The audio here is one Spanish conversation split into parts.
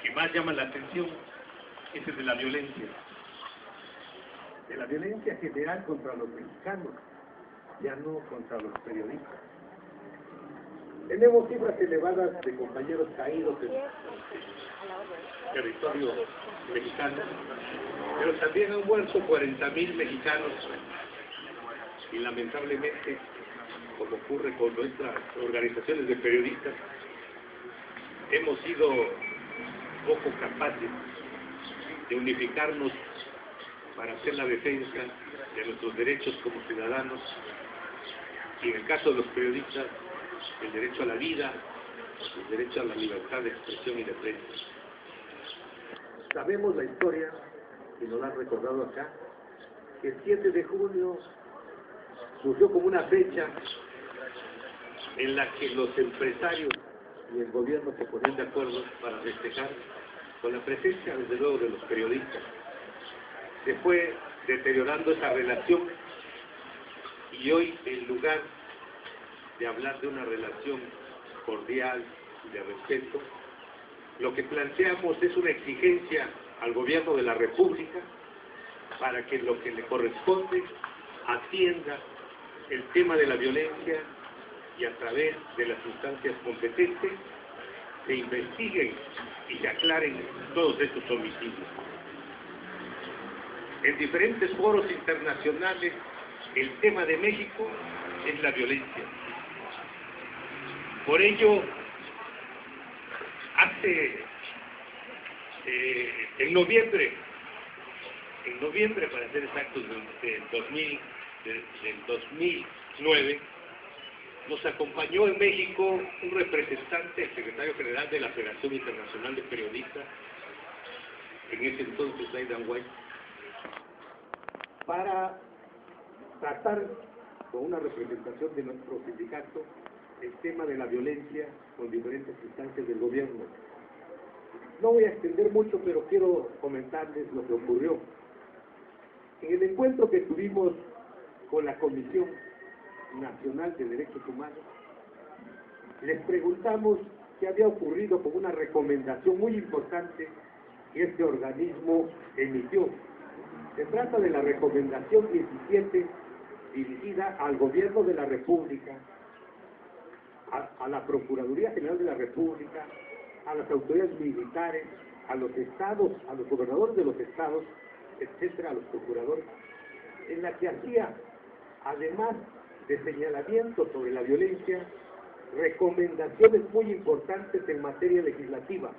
que más llama la atención es el de la violencia. De la violencia general contra los mexicanos, ya no contra los periodistas. Tenemos cifras elevadas de compañeros caídos en Territorio mexicano, pero también han muerto 40,000 mexicanos y lamentablemente, como ocurre con nuestras organizaciones de periodistas, hemos sido poco capaces de unificarnos para hacer la defensa de nuestros derechos como ciudadanos y en el caso de los periodistas, el derecho a la vida, el derecho a la libertad de expresión y de prensa. Sabemos la historia, y nos la han recordado acá, que el 7 de junio surgió como una fecha En la que los empresarios y el gobierno se ponían de acuerdo para festejar con la presencia, desde luego, de los periodistas. Se fue deteriorando esa relación y hoy, en lugar de hablar de una relación cordial y de respeto, lo que planteamos es una exigencia al gobierno de la República para que lo que le corresponde atienda el tema de la violencia y a través de las instancias competentes se investiguen y se aclaren todos estos homicidios. En diferentes foros internacionales, el tema de México es la violencia. Por ello, en noviembre, para ser exactos, del 2009, nos acompañó en México un representante, el secretario general de la Federación Internacional de Periodistas, en ese entonces Aidan White, para tratar con una representación de nuestro sindicato el tema de la violencia con diferentes instancias del gobierno. No voy a extender mucho, pero quiero comentarles lo que ocurrió. En el encuentro que tuvimos con la Comisión Nacional de Derechos Humanos, les preguntamos qué había ocurrido con una recomendación muy importante que este organismo emitió. Se trata de la recomendación 17 dirigida al Gobierno de la República, a la Procuraduría General de la República, a las autoridades militares, a los estados, a los gobernadores de los estados, etcétera, a los procuradores, en la que hacía, además de señalamientos sobre la violencia, recomendaciones muy importantes en materia legislativa,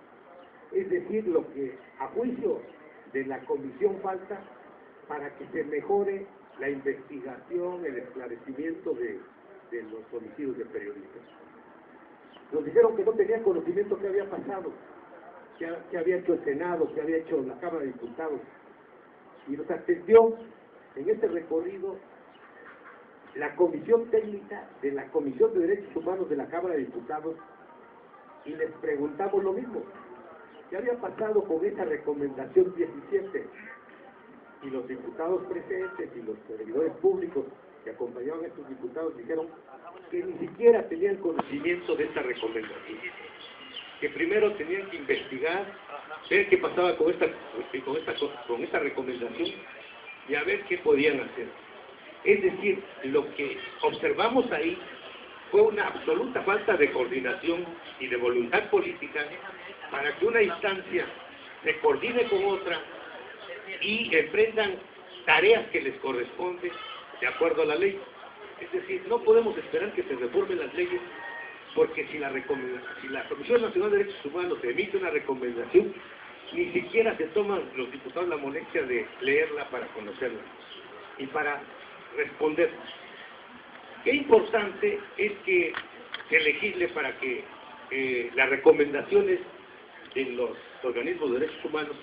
es decir, lo que a juicio de la comisión falta para que se mejore la investigación, el esclarecimiento de los homicidios de periodistas. Nos dijeron que no tenían conocimiento qué había pasado, qué había hecho el Senado, qué había hecho la Cámara de Diputados, y nos atendió en este recorrido la Comisión Técnica de la Comisión de Derechos Humanos de la Cámara de Diputados, y les preguntamos lo mismo, ¿qué había pasado con esa recomendación 17? Y los diputados presentes y los servidores públicos que acompañaban a estos diputados dijeron que ni siquiera tenían conocimiento de esta recomendación, que primero tenían que investigar, ver qué pasaba con esta recomendación y a ver qué podían hacer. Es decir, lo que observamos ahí fue una absoluta falta de coordinación y de voluntad política para que una instancia se coordine con otra y emprendan tareas que les corresponden de acuerdo a la ley. Es decir, no podemos esperar que se reformen las leyes, porque si la Comisión Nacional de Derechos Humanos emite una recomendación, ni siquiera se toman los diputados la molestia de leerla para conocerla y para responder. Qué importante es que se legisle para que las recomendaciones de los organismos de derechos humanos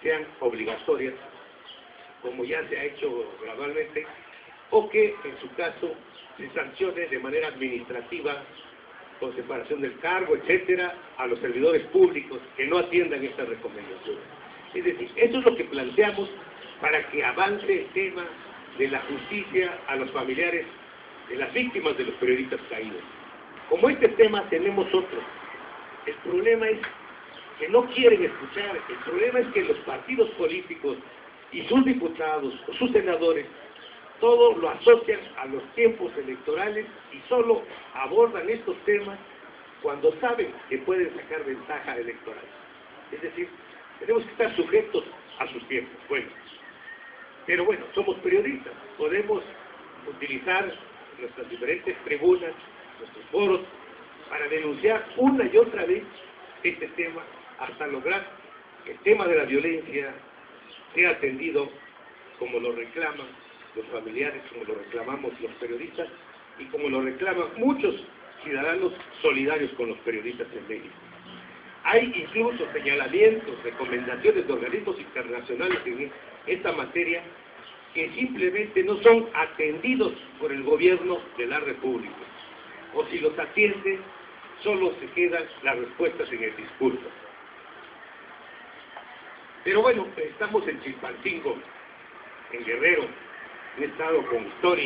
sean obligatorias, como ya se ha hecho gradualmente, o que en su caso se sancione de manera administrativa, con separación del cargo, etcétera, a los servidores públicos que no atiendan estas recomendaciones. Es decir, eso es lo que planteamos para que avance el tema de la justicia a los familiares de las víctimas de los periodistas caídos. Como este tema tenemos otro. El problema es que no quieren escuchar. El problema es que los partidos políticos y sus diputados o sus senadores todo lo asocian a los tiempos electorales y solo abordan estos temas cuando saben que pueden sacar ventaja electoral. Es decir, tenemos que estar sujetos a sus tiempos. Bueno, pero bueno, somos periodistas, podemos utilizar nuestras diferentes tribunas, nuestros foros, para denunciar una y otra vez este tema hasta lograr que el tema de la violencia sea atendido como lo reclaman los familiares, como lo reclamamos los periodistas y como lo reclaman muchos ciudadanos solidarios con los periodistas en México. Hay incluso señalamientos, recomendaciones de organismos internacionales en esta materia que simplemente no son atendidos por el gobierno de la República. O si los atiende, solo se quedan las respuestas en el discurso. Pero bueno, estamos en Chilpancingo, en Guerrero, un estado con historia.